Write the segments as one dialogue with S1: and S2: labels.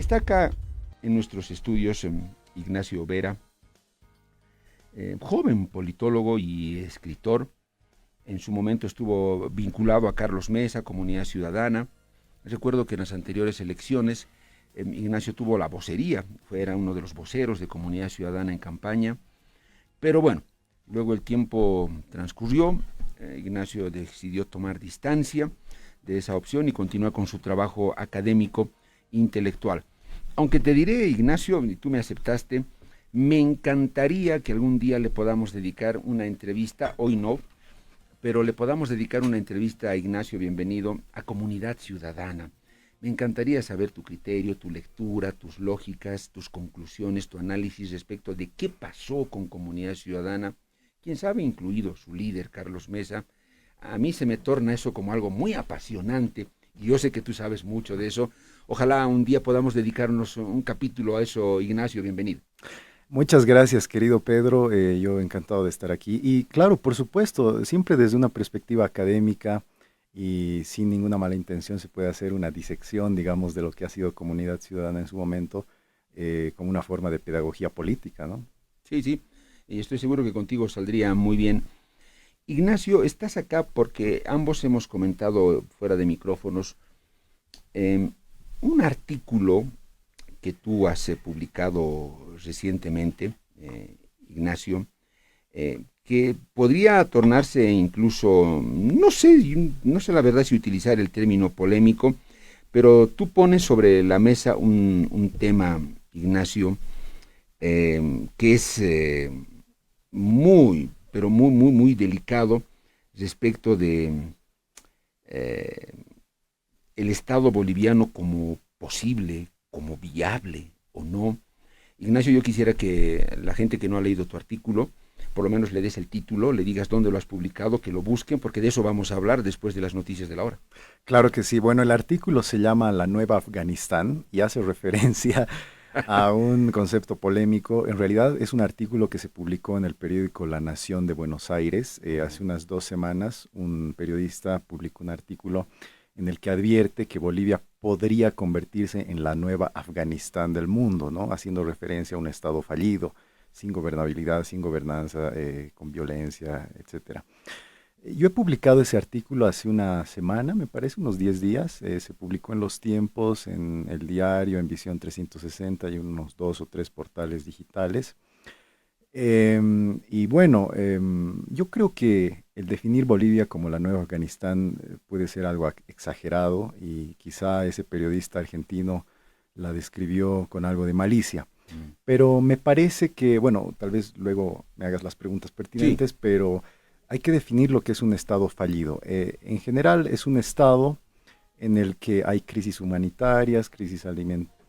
S1: Está acá en nuestros estudios Ignacio Vera, joven politólogo y escritor. En su momento estuvo vinculado a Carlos Mesa, Comunidad Ciudadana. Recuerdo que en las anteriores elecciones Ignacio tuvo la vocería, era uno de los voceros de Comunidad Ciudadana en campaña. Pero bueno, luego el tiempo transcurrió, Ignacio decidió tomar distancia de esa opción y continúa con su trabajo académico intelectual. Aunque te diré, Ignacio, y tú me aceptaste, me encantaría que algún día le podamos dedicar una entrevista, hoy no, pero le podamos dedicar una entrevista a Ignacio, bienvenido, a Comunidad Ciudadana. Me encantaría saber tu criterio, tu lectura, tus lógicas, tus conclusiones, tu análisis respecto de qué pasó con Comunidad Ciudadana, quién sabe, incluido su líder, Carlos Mesa. A mí se me torna eso como algo muy apasionante, y yo sé que tú sabes mucho de eso. Ojalá un día podamos dedicarnos un capítulo a eso, Ignacio, bienvenido.
S2: Muchas gracias, querido Pedro. Yo encantado de estar aquí. Y claro, por supuesto, siempre desde una perspectiva académica y sin ninguna mala intención se puede hacer una disección, digamos, de lo que ha sido Comunidad Ciudadana en su momento, como una forma de pedagogía política, ¿no?
S1: Sí, sí, y estoy seguro que contigo saldría muy bien. Ignacio, estás acá porque ambos hemos comentado fuera de micrófonos un artículo que tú has publicado recientemente, Ignacio, que podría tornarse incluso, no sé la verdad si utilizar el término polémico, pero tú pones sobre la mesa un tema, Ignacio, que es muy, pero muy delicado respecto de eh, el Estado boliviano como posible, como viable o no. Ignacio, yo quisiera que la gente que no ha leído tu artículo, por lo menos le des el título, le digas dónde lo has publicado, que lo busquen, porque de eso vamos a hablar después de las noticias de la hora.
S2: Claro que sí. Bueno, el artículo se llama La Nueva Afganistán y hace referencia a un concepto polémico. En realidad es un artículo que se publicó en el periódico La Nación de Buenos Aires. Hace unas 2 semanas un periodista publicó un artículo en el que advierte que Bolivia podría convertirse en la nueva Afganistán del mundo, ¿no? Haciendo referencia a un Estado fallido, sin gobernabilidad, sin gobernanza, con violencia, etcétera. Yo he publicado ese artículo hace una semana, me parece, unos 10 días. Se publicó en Los Tiempos, en El Diario, en Visión 360 y unos 2 o 3 portales digitales. Y bueno, yo creo que el definir Bolivia como la nueva Afganistán puede ser algo exagerado y quizá ese periodista argentino la describió con algo de malicia.
S1: Mm.
S2: Pero me parece que, bueno, tal vez luego me hagas las preguntas
S1: Sí,
S2: pertinentes, pero hay que definir lo que es un Estado fallido. En general es un Estado en el que hay crisis humanitarias,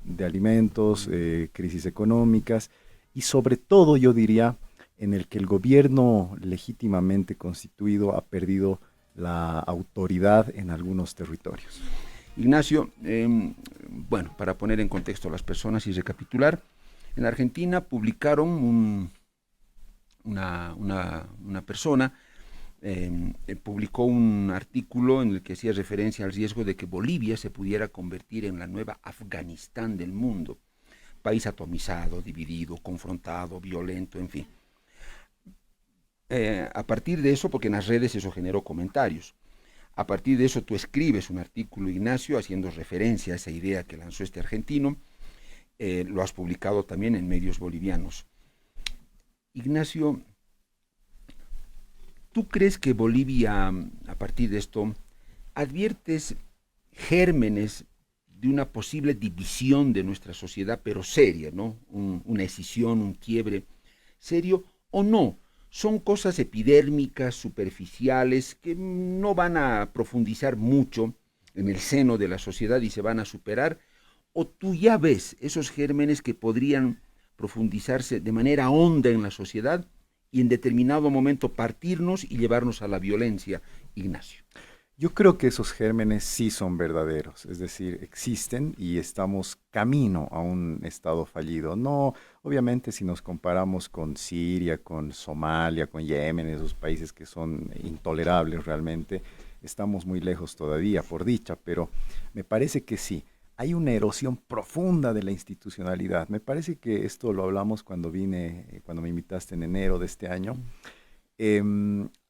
S2: de alimentos, crisis económicas y sobre todo yo diría en el que el gobierno legítimamente constituido ha perdido la autoridad en algunos territorios.
S1: Ignacio, bueno, para poner en contexto a las personas y recapitular, en Argentina publicaron una persona, publicó un artículo en el que hacía referencia al riesgo de que Bolivia se pudiera convertir en la nueva Afganistán del mundo, país atomizado, dividido, confrontado, violento, en fin. A partir de eso, porque en las redes eso generó comentarios, a partir de eso tú escribes un artículo, Ignacio, haciendo referencia a esa idea que lanzó este argentino, lo has publicado también en medios bolivianos. Ignacio, ¿tú crees que Bolivia, a partir de esto, adviertes gérmenes de una posible división de nuestra sociedad, pero seria, ¿no? Una escisión, un quiebre serio o no? Son cosas epidérmicas, superficiales, que no van a profundizar mucho en el seno de la sociedad y se van a superar, o tú ya ves esos gérmenes que podrían profundizarse de manera honda en la sociedad y en determinado momento partirnos y llevarnos a la violencia, Ignacio.
S2: Yo creo que esos gérmenes sí son verdaderos, es decir, existen y estamos camino a un estado fallido. No, obviamente si nos comparamos con Siria, con Somalia, con Yemen, esos países que son intolerables realmente, estamos muy lejos todavía, por dicha, pero me parece que sí. hay una erosión profunda de la institucionalidad. Me parece que esto lo hablamos cuando cuando me invitaste en enero de este año.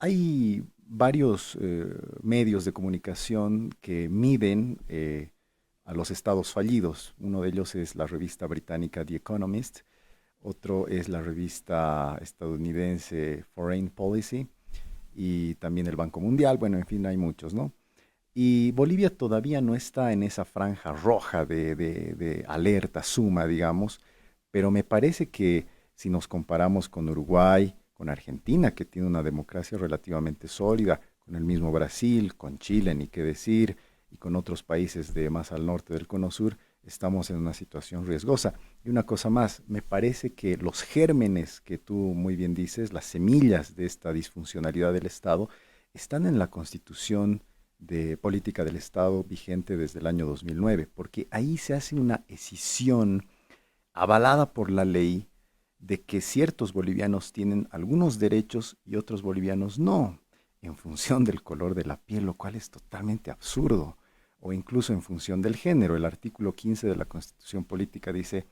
S2: Hay varios medios de comunicación que miden a los estados fallidos. Uno de ellos es la revista británica The Economist, otro es la revista estadounidense Foreign Policy y también el Banco Mundial. Bueno, en fin, hay muchos, ¿no? Y Bolivia todavía no está en esa franja roja de alerta suma, digamos, pero me parece que si nos comparamos con Uruguay, con Argentina, que tiene una democracia relativamente sólida, con el mismo Brasil, con Chile, ni qué decir, y con otros países de más al norte del Cono Sur, estamos en una situación riesgosa. Y una cosa más, me parece que los gérmenes que tú muy bien dices, las semillas de esta disfuncionalidad del Estado, están en la Constitución de Política del Estado vigente desde el año 2009, porque ahí se hace una escisión avalada por la ley de que ciertos bolivianos tienen algunos derechos y otros bolivianos no, en función del color de la piel, lo cual es totalmente absurdo, o incluso en función del género. El artículo 15 de la Constitución Política dice: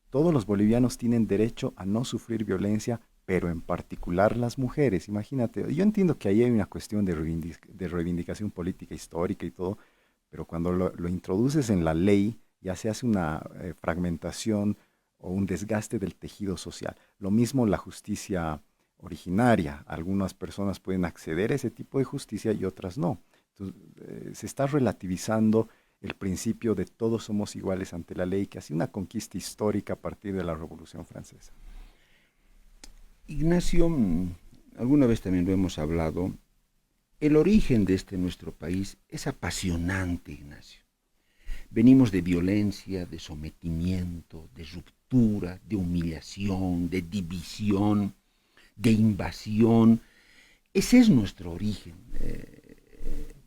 S2: todos los bolivianos tienen derecho a no sufrir violencia, pero en particular las mujeres. Imagínate, yo entiendo que ahí hay una cuestión de reivindicación política histórica y todo, pero cuando lo introduces en la ley ya se hace una fragmentación o un desgaste del tejido social. Lo mismo la justicia originaria. Algunas personas pueden acceder a ese tipo de justicia y otras no. Entonces, se está relativizando el principio de todos somos iguales ante la ley, que ha sido una conquista histórica a partir de la Revolución Francesa.
S1: Ignacio, alguna vez también lo hemos hablado, el origen de nuestro país es apasionante, Ignacio. Venimos de violencia, de sometimiento, de ruptura, de humillación, de división, de invasión. Ese es nuestro origen,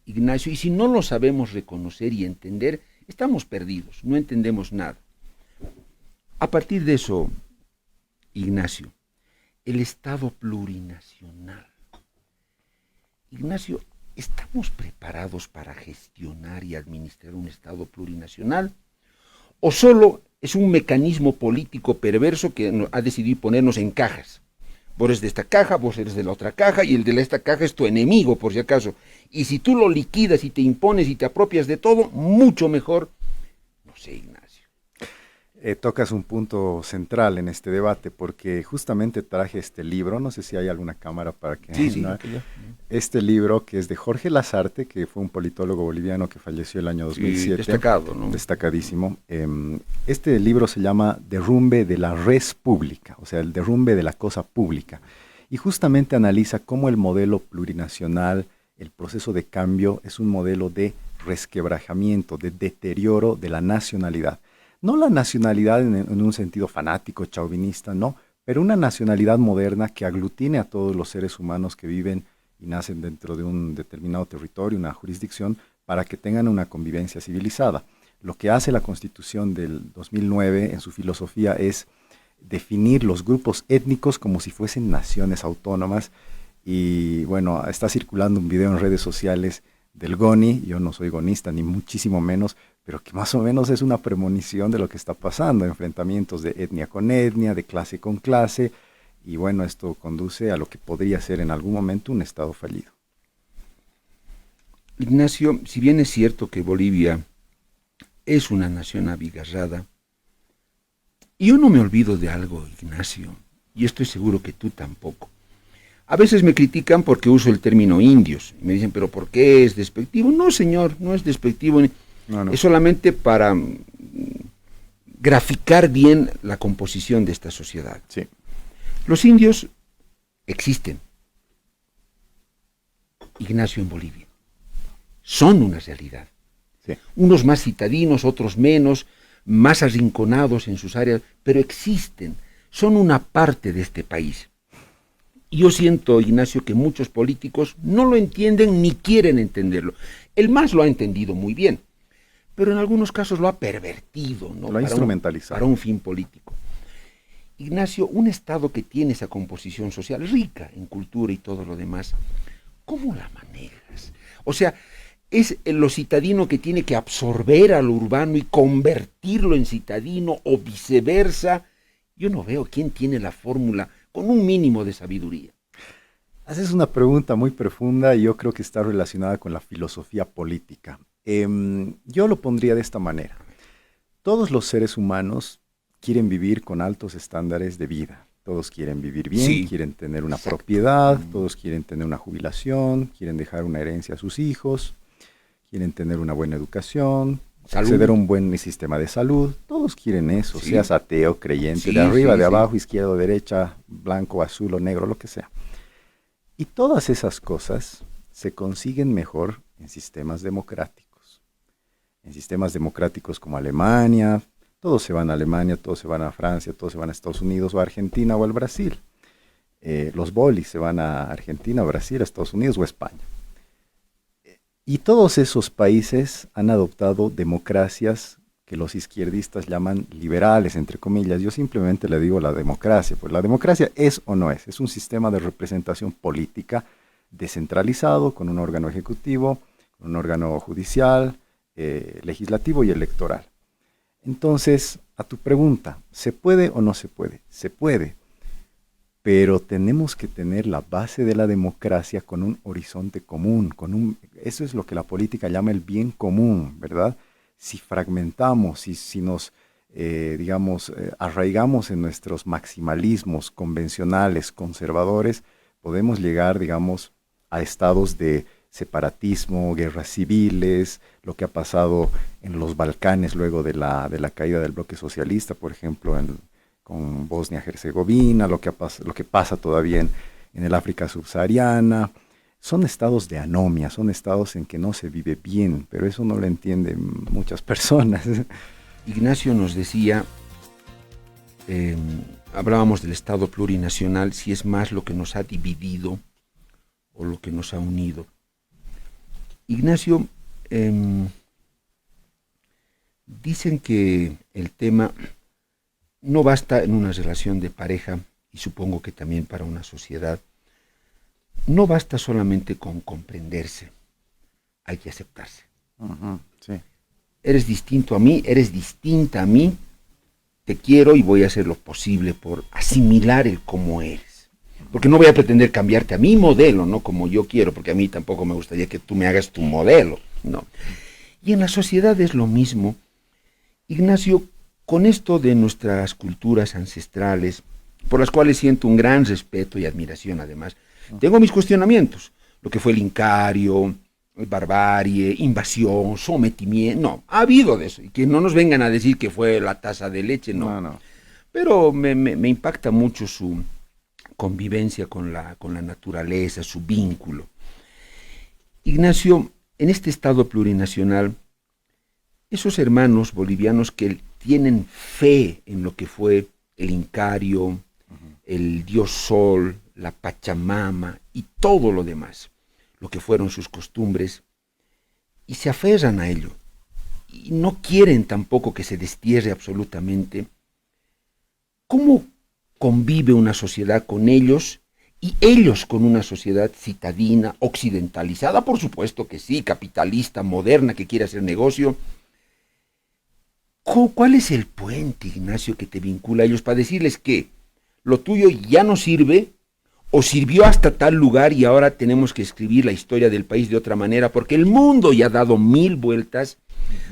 S1: Ignacio, y si no lo sabemos reconocer y entender, estamos perdidos, no entendemos nada. A partir de eso, Ignacio, el Estado plurinacional. Ignacio, ¿estamos preparados para gestionar y administrar un Estado plurinacional? ¿O solo es un mecanismo político perverso que ha decidido ponernos en cajas? Vos eres de esta caja, vos eres de la otra caja, y el de esta caja es tu enemigo, por si acaso. Y si tú lo liquidas y te impones y te apropias de todo, mucho mejor. No sé, Ignacio.
S2: Tocas un punto central en este debate, porque justamente traje este libro, no sé si hay alguna cámara para que...
S1: Sí,
S2: ¿no?
S1: sí.
S2: Este libro, que es de Jorge Lasarte, que fue un politólogo boliviano que falleció el año 2007.
S1: Sí, destacado, ¿no?
S2: Destacadísimo. Este libro se llama Derrumbe de la res pública, o sea, el derrumbe de la cosa pública. Y justamente analiza cómo el modelo plurinacional, el proceso de cambio, es un modelo de resquebrajamiento, de deterioro de la nacionalidad. No la nacionalidad en un sentido fanático, chauvinista, no, pero una nacionalidad moderna que aglutine a todos los seres humanos que viven y nacen dentro de un determinado territorio, una jurisdicción, para que tengan una convivencia civilizada. Lo que hace la Constitución del 2009 en su filosofía es definir los grupos étnicos como si fuesen naciones autónomas. Y bueno, está circulando un video en redes sociales del GONI, yo no soy gonista ni muchísimo menos, pero que más o menos es una premonición de lo que está pasando, enfrentamientos de etnia con etnia, de clase con clase, y bueno, esto conduce a lo que podría ser en algún momento un Estado fallido.
S1: Ignacio, si bien es cierto que Bolivia es una nación abigarrada, yo no me olvido de algo, Ignacio, y estoy seguro que tú tampoco. A veces me critican porque uso el término indios, y me dicen, ¿pero por qué es despectivo? No, señor, no es despectivo, no. Es solamente para graficar bien la composición de esta sociedad.
S2: Sí.
S1: Los indios existen, Ignacio, en Bolivia. Son una realidad.
S2: Sí.
S1: Unos más citadinos, otros menos, más arrinconados en sus áreas, pero existen, son una parte de este país. Y yo siento, Ignacio, que muchos políticos no lo entienden ni quieren entenderlo. El MAS lo ha entendido muy bien, pero en algunos casos lo ha pervertido, ¿no?
S2: Lo ha instrumentalizado.
S1: Para un fin político. Ignacio, un Estado que tiene esa composición social rica en cultura y todo lo demás, ¿cómo la manejas? O sea, es lo citadino que tiene que absorber a lo urbano y convertirlo en citadino o viceversa. Yo no veo quién tiene la fórmula con un mínimo de sabiduría.
S2: Haces una pregunta muy profunda y yo creo que está relacionada con la filosofía política. Yo lo pondría de esta manera. Todos los seres humanos quieren vivir con altos estándares de vida. Todos quieren vivir bien,
S1: Sí.
S2: quieren tener una propiedad, todos quieren tener una jubilación, quieren dejar una herencia a sus hijos, quieren tener una buena educación,
S1: Salud.
S2: acceder a un buen sistema de salud. Todos quieren eso,
S1: Sí.
S2: seas ateo, creyente,
S1: Sí,
S2: de arriba,
S1: sí,
S2: de
S1: sí.
S2: abajo, izquierda, derecha, blanco, azul o negro, lo que sea. Y todas esas cosas se consiguen mejor en sistemas democráticos. En sistemas democráticos como Alemania, todos se van a Alemania, todos se van a Francia, todos se van a Estados Unidos o a Argentina o al Brasil. Los bolis se van a Argentina, Brasil, Estados Unidos o a España. Y todos esos países han adoptado democracias que los izquierdistas llaman liberales, entre comillas. Yo simplemente le digo la democracia, pues la democracia es o no es un sistema de representación política descentralizado, con un órgano ejecutivo, con un órgano judicial, legislativo y electoral. Entonces, a tu pregunta, ¿se puede o no se puede? Se puede, pero tenemos que tener la base de la democracia con un horizonte común, eso es lo que la política llama el bien común, ¿verdad? Si fragmentamos, si nos, arraigamos en nuestros maximalismos convencionales, conservadores, podemos llegar, digamos, a estados de separatismo, guerras civiles, lo que ha pasado en los Balcanes luego de la caída del bloque socialista, por ejemplo, con Bosnia-Herzegovina, lo que pasa todavía en el África subsahariana. Son estados de anomia, son estados en que no se vive bien, pero eso no lo entienden muchas personas.
S1: Ignacio nos decía, hablábamos del Estado plurinacional, si es más lo que nos ha dividido o lo que nos ha unido. Ignacio, dicen que el tema no basta en una relación de pareja, y supongo que también para una sociedad, no basta solamente con comprenderse, hay que aceptarse.
S2: Sí.
S1: Eres distinto a mí, eres distinta a mí, te quiero y voy a hacer lo posible por asimilar el cómo eres. Porque no voy a pretender cambiarte a mi modelo, no como yo quiero, porque a mí tampoco me gustaría que tú me hagas tu modelo, no. Y en la sociedad es lo mismo. Ignacio, con esto de nuestras culturas ancestrales, por las cuales siento un gran respeto y admiración además, tengo mis cuestionamientos. Lo que fue el Incario, barbarie, invasión, sometimiento, no, ha habido de eso. Y que no nos vengan a decir que fue la taza de leche, no. Pero me impacta mucho su convivencia con la naturaleza, su vínculo. Ignacio, en este Estado plurinacional, esos hermanos bolivianos que tienen fe en lo que fue el Incario, el dios Sol, la Pachamama y todo lo demás, lo que fueron sus costumbres, y se aferran a ello, y no quieren tampoco que se destierre absolutamente. ¿Cómo convive una sociedad con ellos y ellos con una sociedad citadina, occidentalizada? Por supuesto que sí, capitalista, moderna, que quiere hacer negocio. ¿Cuál es el puente, Ignacio, que te vincula a ellos para decirles que lo tuyo ya no sirve o sirvió hasta tal lugar y ahora tenemos que escribir la historia del país de otra manera porque el mundo ya ha dado 1000 vueltas?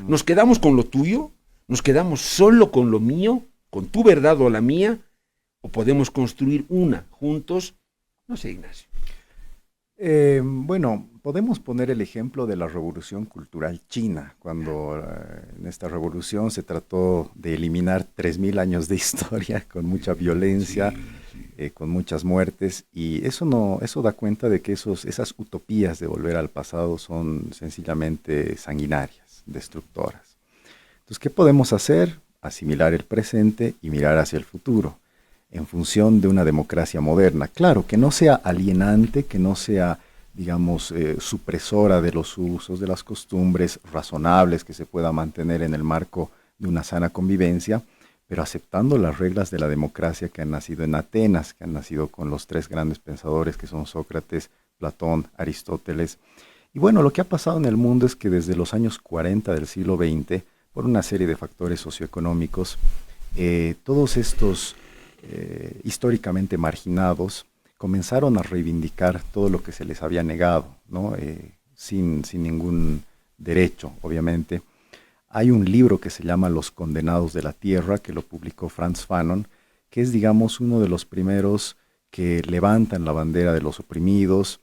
S1: ¿Nos quedamos con lo tuyo? ¿Nos quedamos solo con lo mío? ¿Con tu verdad o la mía? ¿O podemos construir una juntos? No sé, Ignacio.
S2: Bueno, podemos poner el ejemplo de la Revolución Cultural China, cuando en esta revolución se trató de eliminar 3000 años de historia con mucha violencia, con muchas muertes, y eso da cuenta de que esas utopías de volver al pasado son sencillamente sanguinarias, destructoras. Entonces, ¿qué podemos hacer? Asimilar el presente y mirar hacia el futuro, en función de una democracia moderna. Claro, que no sea alienante, que no sea, digamos, supresora de los usos, de las costumbres razonables que se pueda mantener en el marco de una sana convivencia, pero aceptando las reglas de la democracia que han nacido en Atenas, que han nacido con los 3 grandes pensadores que son Sócrates, Platón, Aristóteles, Y bueno, lo que ha pasado en el mundo es que desde los años 40 del siglo XX, por una serie de factores socioeconómicos, todos estos históricamente marginados comenzaron a reivindicar todo lo que se les había negado, ¿no? Sin ningún derecho, obviamente. Hay un libro que se llama Los Condenados de la Tierra, que lo publicó Frantz Fanon, que es, digamos, uno de los primeros que levantan la bandera de los oprimidos,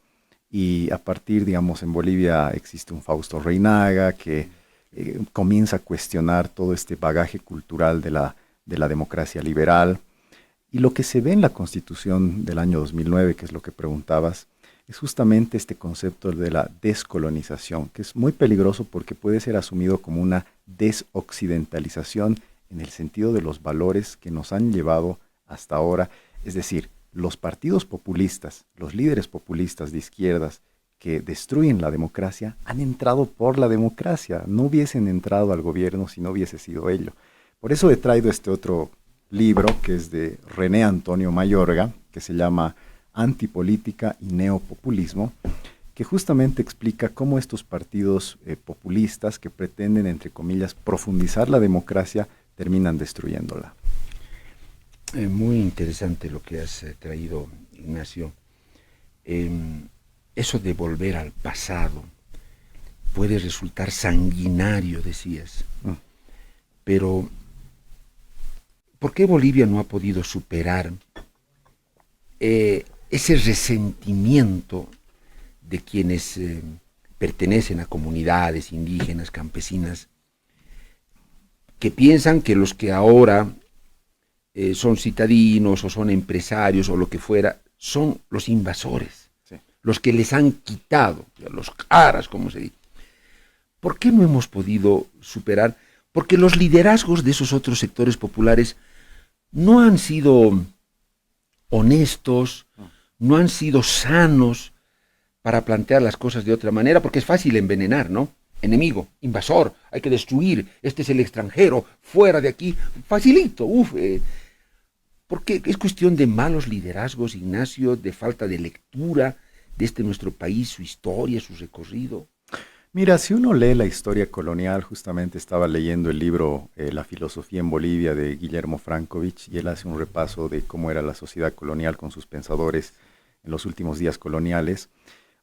S2: y a partir, digamos, en Bolivia existe un Fausto Reinaga que comienza a cuestionar todo este bagaje cultural de la democracia liberal. Y lo que se ve en la Constitución del año 2009, que es lo que preguntabas, es justamente este concepto de la descolonización, que es muy peligroso porque puede ser asumido como una desoccidentalización en el sentido de los valores que nos han llevado hasta ahora. Es decir, los partidos populistas, los líderes populistas de izquierdas que destruyen la democracia, han entrado por la democracia, no hubiesen entrado al gobierno si no hubiese sido ello. Por eso he traído este otro libro, que es de René Antonio Mayorga, que se llama Antipolítica y Neopopulismo, que justamente explica cómo estos partidos populistas que pretenden, entre comillas, profundizar la democracia, terminan destruyéndola.
S1: Muy interesante lo que has traído, Ignacio. Eso de volver al pasado puede resultar sanguinario, decías. Pero, ¿por qué Bolivia no ha podido superar ese resentimiento de quienes pertenecen a comunidades indígenas, campesinas, que piensan que los que ahora son citadinos o son empresarios o lo que fuera, son los invasores, sí, los que les han quitado, los caras, como se dice? ¿Por qué no hemos podido superar? Porque los liderazgos de esos otros sectores populares no han sido honestos, no han sido sanos para plantear las cosas de otra manera, porque es fácil envenenar, ¿no? Enemigo, invasor, hay que destruir, este es el extranjero, fuera de aquí, facilito, porque es cuestión de malos liderazgos, Ignacio, de falta de lectura de este nuestro país, su historia, su recorrido.
S2: Mira, si uno lee la historia colonial, justamente estaba leyendo el libro La filosofía en Bolivia de Guillermo Frankovich, y él hace un repaso de cómo era la sociedad colonial con sus pensadores en los últimos días coloniales.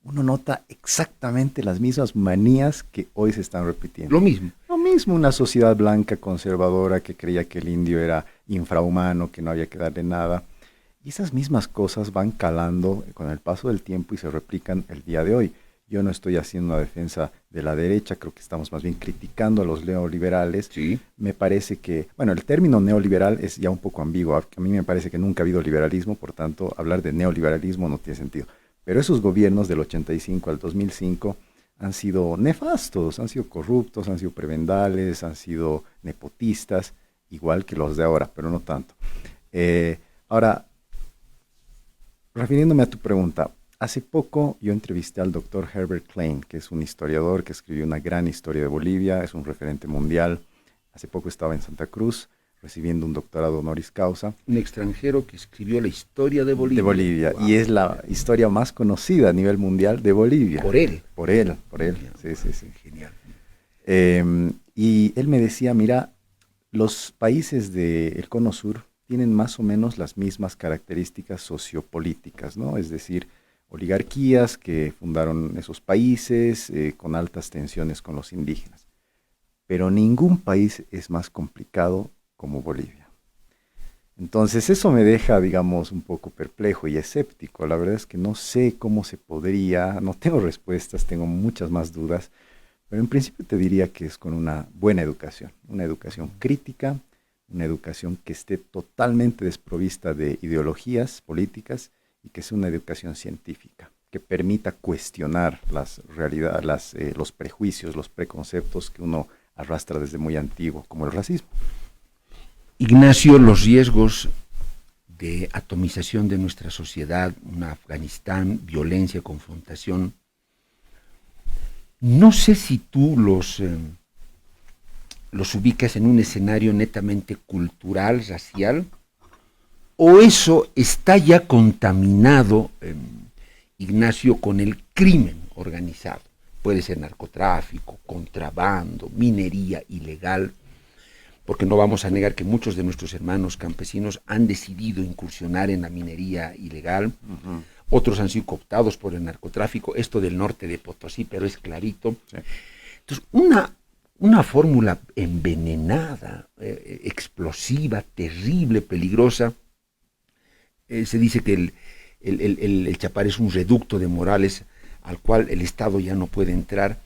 S2: Uno nota exactamente las mismas manías que hoy se están repitiendo.
S1: Lo mismo.
S2: Lo mismo, una sociedad blanca conservadora que creía que el indio era infrahumano, que no había que darle nada. Y esas mismas cosas van calando con el paso del tiempo y se replican el día de hoy. Yo no estoy haciendo una defensa de la derecha, creo que estamos más bien criticando a los neoliberales.
S1: Sí.
S2: Me parece que, bueno, el término neoliberal es ya un poco ambiguo. A mí me parece que nunca ha habido liberalismo, por tanto, hablar de neoliberalismo no tiene sentido. Pero esos gobiernos del 85 al 2005 han sido nefastos, han sido corruptos, han sido prebendales, han sido nepotistas, igual que los de ahora, pero no tanto. Ahora, refiriéndome a tu pregunta, hace poco yo entrevisté al doctor Herbert Klein, que es un historiador que escribió una gran historia de Bolivia, es un referente mundial. Hace poco estaba en Santa Cruz recibiendo un doctorado honoris causa.
S1: Un extranjero que escribió la historia de Bolivia.
S2: De Bolivia, wow. Y es la historia más conocida a nivel mundial de Bolivia.
S1: Por él.
S2: Por él. Sí.
S1: Genial.
S2: Y él me decía, mira, los países del Cono Sur tienen más o menos las mismas características sociopolíticas, ¿no? Es decir, oligarquías que fundaron esos países con altas tensiones con los indígenas. Pero ningún país es más complicado como Bolivia. Entonces eso me deja, digamos, un poco perplejo y escéptico. La verdad es que no sé cómo se podría, no tengo respuestas, tengo muchas más dudas, pero en principio te diría que es con una buena educación, una educación crítica, una educación que esté totalmente desprovista de ideologías políticas y que sea una educación científica, que permita cuestionar las realidades, los prejuicios, los preconceptos que uno arrastra desde muy antiguo, como el racismo.
S1: Ignacio, los riesgos de atomización de nuestra sociedad, un Afganistán, violencia, confrontación, no sé si tú los ubicas en un escenario netamente cultural, racial, o eso está ya contaminado, Ignacio, con el crimen organizado. puede ser narcotráfico, contrabando, minería ilegal, porque no vamos a negar que muchos de nuestros hermanos campesinos han decidido incursionar en la minería ilegal, otros han sido cooptados por el narcotráfico, esto del norte de Potosí, pero es clarito. Sí. Entonces, una fórmula envenenada, explosiva, terrible, peligrosa. Se dice que el Chapare es un reducto de Morales al cual el Estado ya no puede entrar.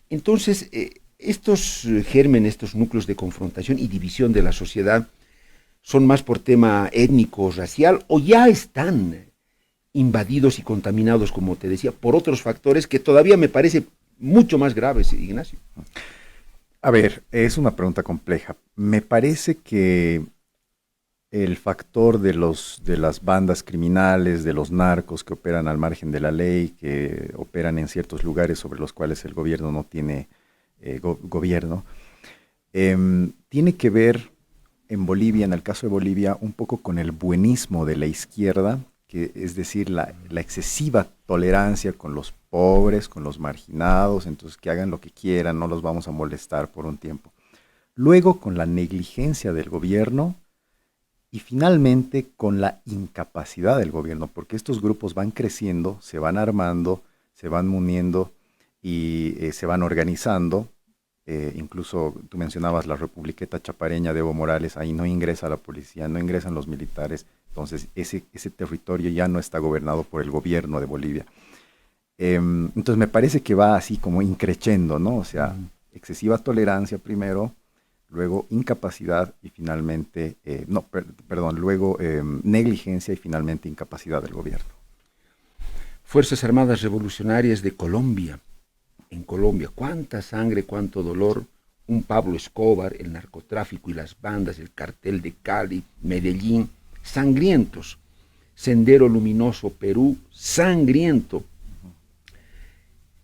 S1: Entonces, estos gérmenes, estos núcleos de confrontación y división de la sociedad son más por tema étnico, racial, o ya están invadidos y contaminados, como te decía, por otros factores que todavía me parece mucho más graves, Ignacio.
S2: A ver, es una pregunta compleja. Me parece que el factor de las bandas criminales, de los narcos que operan al margen de la ley, que operan en ciertos lugares sobre los cuales el gobierno no tiene gobierno, tiene que ver en Bolivia, en el caso de Bolivia, un poco con el buenismo de la izquierda, que es decir, la excesiva tolerancia con los pobres, con los marginados, entonces que hagan lo que quieran, no los vamos a molestar por un tiempo. Luego con la negligencia del gobierno y finalmente con la incapacidad del gobierno, porque estos grupos van creciendo, se van armando, se van muniendo y se van organizando. Incluso tú mencionabas la Republiqueta Chapareña de Evo Morales, ahí no ingresa la policía, no ingresan los militares, entonces ese territorio ya no está gobernado por el gobierno de Bolivia. Entonces me parece que va así como increciendo, ¿no? O sea, excesiva tolerancia primero, luego incapacidad y finalmente, luego negligencia y finalmente incapacidad del gobierno.
S1: Fuerzas Armadas Revolucionarias de Colombia. En Colombia, cuánta sangre, cuánto dolor, un Pablo Escobar, el narcotráfico y las bandas, el cartel de Cali, Medellín, sangrientos. Sendero Luminoso, Perú, sangriento.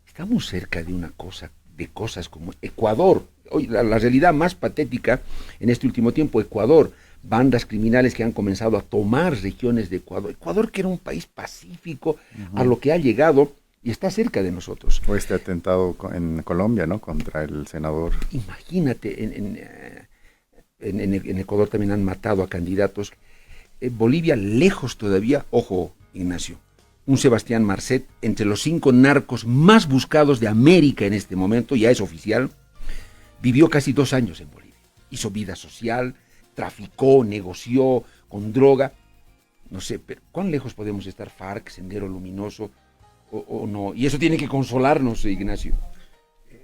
S1: Estamos cerca de cosas como Ecuador. Hoy la realidad más patética en este último tiempo, Ecuador, bandas criminales que han comenzado a tomar regiones de Ecuador. Ecuador, que era un país pacífico, a lo que ha llegado y está cerca de nosotros.
S2: O este atentado en Colombia, ¿no? Contra el senador.
S1: Imagínate, en Ecuador también han matado a candidatos. Bolivia, lejos todavía, ojo, Ignacio, un Sebastián Marcet, entre los 5 narcos más buscados de América en este momento, ya es oficial, vivió casi 2 años en Bolivia. Hizo vida social, traficó, negoció con droga. No sé, pero ¿cuán lejos podemos estar? FARC, Sendero Luminoso, o no, y eso tiene que consolarnos, Ignacio.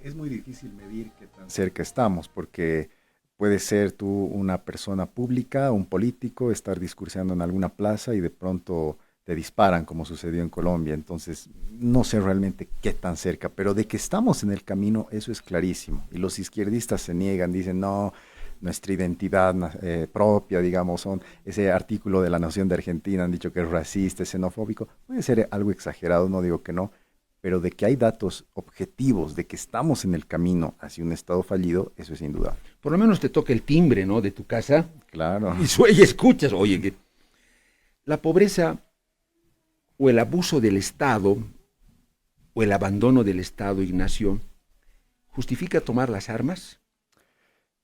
S2: Es muy difícil medir qué tan cerca estamos, porque puede ser tú una persona pública, un político, estar discursando en alguna plaza y de pronto te disparan, como sucedió en Colombia. Entonces, no sé realmente qué tan cerca, pero de que estamos en el camino, eso es clarísimo. Y los izquierdistas se niegan, dicen, no, nuestra identidad propia, digamos, son ese artículo de La Nación de Argentina, han dicho que es racista, es xenofóbico, puede ser algo exagerado, no digo que no, pero de que hay datos objetivos, de que estamos en el camino hacia un Estado fallido, eso es indudable.
S1: Por lo menos te toca el timbre, ¿no?, de tu casa.
S2: Claro.
S1: Y escuchas, oye, que la pobreza o el abuso del Estado o el abandono del Estado, Ignacio, ¿justifica tomar las armas?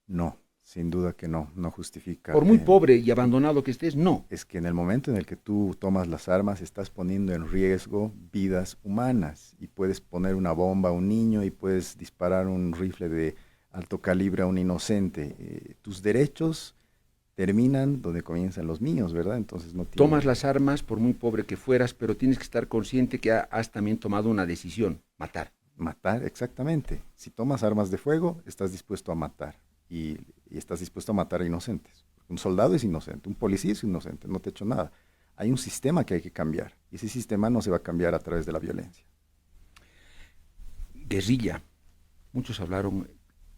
S2: No. Sin duda que no justifica.
S1: Por muy pobre y abandonado que estés, no.
S2: Es que en el momento en el que tú tomas las armas, estás poniendo en riesgo vidas humanas y puedes poner una bomba a un niño y puedes disparar un rifle de alto calibre a un inocente. Tus derechos terminan donde comienzan los míos, ¿verdad? Entonces no
S1: tomas las armas, por muy pobre que fueras, pero tienes que estar consciente que has también tomado una decisión, matar.
S2: Matar, exactamente. Si tomas armas de fuego, estás dispuesto a matar. Y estás dispuesto a matar a inocentes. Un soldado es inocente, un policía es inocente, no te ha hecho nada. Hay un sistema que hay que cambiar, y ese sistema no se va a cambiar a través de la violencia.
S1: Guerrilla. Muchos hablaron,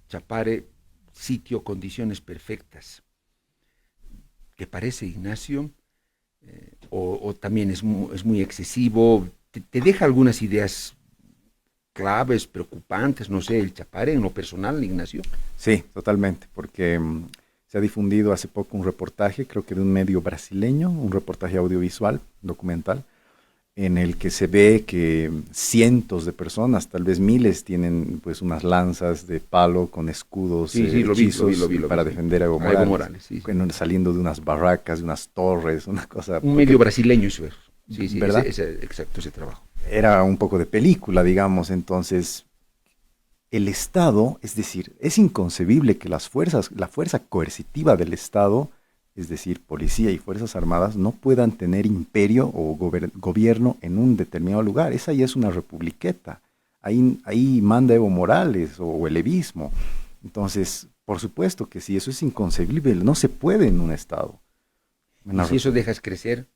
S1: Chapare, sitio, condiciones perfectas. ¿Te parece, Ignacio? O también es muy excesivo, te deja algunas ideas claves, preocupantes, no sé, el Chapare en lo personal, Ignacio.
S2: Sí, totalmente, porque se ha difundido hace poco un reportaje, creo que de un medio brasileño, un reportaje audiovisual, documental, en el que se ve que cientos de personas, tal vez miles, tienen pues unas lanzas de palo con escudos, hechizos para defender a Evo Morales,
S1: sí.
S2: Bueno, saliendo de unas barracas, de unas torres, una cosa...
S1: Un medio brasileño eso, sí,
S2: ¿verdad?
S1: Exacto, ese trabajo.
S2: Era un poco de película, digamos. Entonces el Estado, es decir, es inconcebible que la fuerza coercitiva del Estado, es decir, policía y fuerzas armadas, no puedan tener imperio o gobierno en un determinado lugar. Esa ya es una republiqueta. Ahí manda Evo Morales o el evismo. Entonces, por supuesto que sí, eso es inconcebible, no se puede en un Estado.
S1: ¿Y si eso dejas crecer?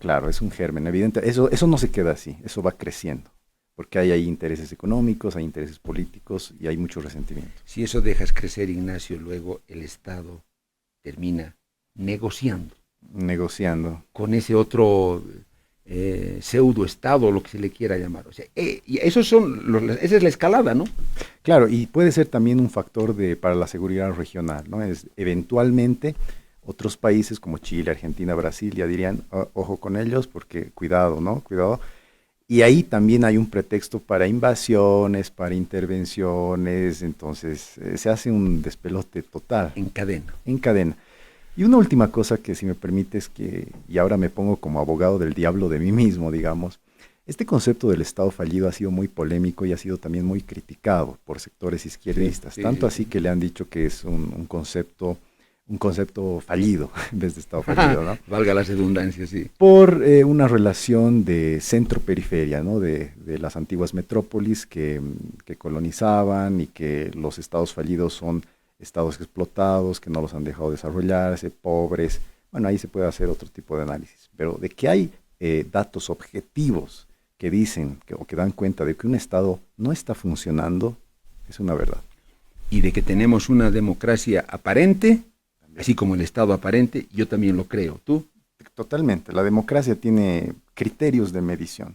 S2: Claro, es un germen, evidente. Eso no se queda así, eso va creciendo. Porque hay intereses económicos, hay intereses políticos y hay mucho resentimiento.
S1: Si eso dejas crecer, Ignacio, luego el Estado termina negociando. Con ese otro pseudo-Estado, lo que se le quiera llamar. O sea, y esa es la escalada, ¿no?
S2: Claro, y puede ser también un factor para la seguridad regional, ¿no? Eventualmente otros países como Chile, Argentina, Brasil ya dirían, ojo con ellos porque cuidado, ¿no? Cuidado. Y ahí también hay un pretexto para invasiones, para intervenciones, entonces se hace un despelote total.
S1: En cadena.
S2: En cadena. Y una última cosa que si me permites, y ahora me pongo como abogado del diablo de mí mismo, digamos, este concepto del Estado fallido ha sido muy polémico y ha sido también muy criticado por sectores izquierdistas, tanto así que le han dicho que es un concepto fallido en vez de Estado fallido, ¿no?
S1: Valga la redundancia, sí.
S2: Por una relación de centro-periferia, ¿no? De las antiguas metrópolis que colonizaban y que los estados fallidos son estados explotados, que no los han dejado desarrollarse, pobres. Bueno, ahí se puede hacer otro tipo de análisis. Pero de que hay datos objetivos que dicen o que dan cuenta de que un estado no está funcionando, es una verdad.
S1: Y de que tenemos una democracia aparente, así como el Estado aparente, yo también lo creo. ¿Tú?
S2: Totalmente. La democracia tiene criterios de medición,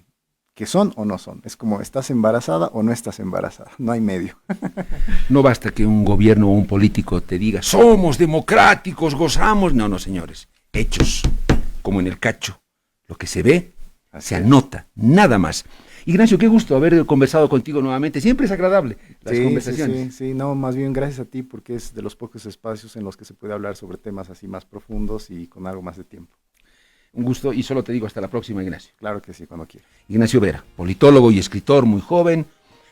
S2: que son o no son. Es como, ¿estás embarazada o no estás embarazada? No hay medio.
S1: No basta que un gobierno o un político te diga, somos democráticos, gozamos. No, señores. Hechos, como en el cacho. Lo que se ve, se anota, nada más. Ignacio, qué gusto haber conversado contigo nuevamente. Siempre es agradable las conversaciones.
S2: Sí, no, más bien gracias a ti porque es de los pocos espacios en los que se puede hablar sobre temas así más profundos y con algo más de tiempo.
S1: Un gusto y solo te digo hasta la próxima, Ignacio.
S2: Claro que sí, cuando quieras.
S1: Ignacio Vera, politólogo y escritor muy joven,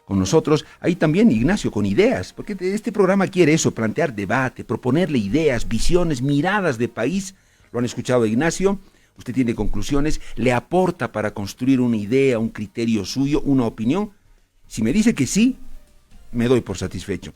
S1: con nosotros. Ahí también Ignacio, con ideas, porque este programa quiere eso, plantear debate, proponerle ideas, visiones, miradas de país. Lo han escuchado Ignacio. Usted tiene conclusiones, le aporta para construir una idea, un criterio suyo, una opinión. Si me dice que sí, me doy por satisfecho.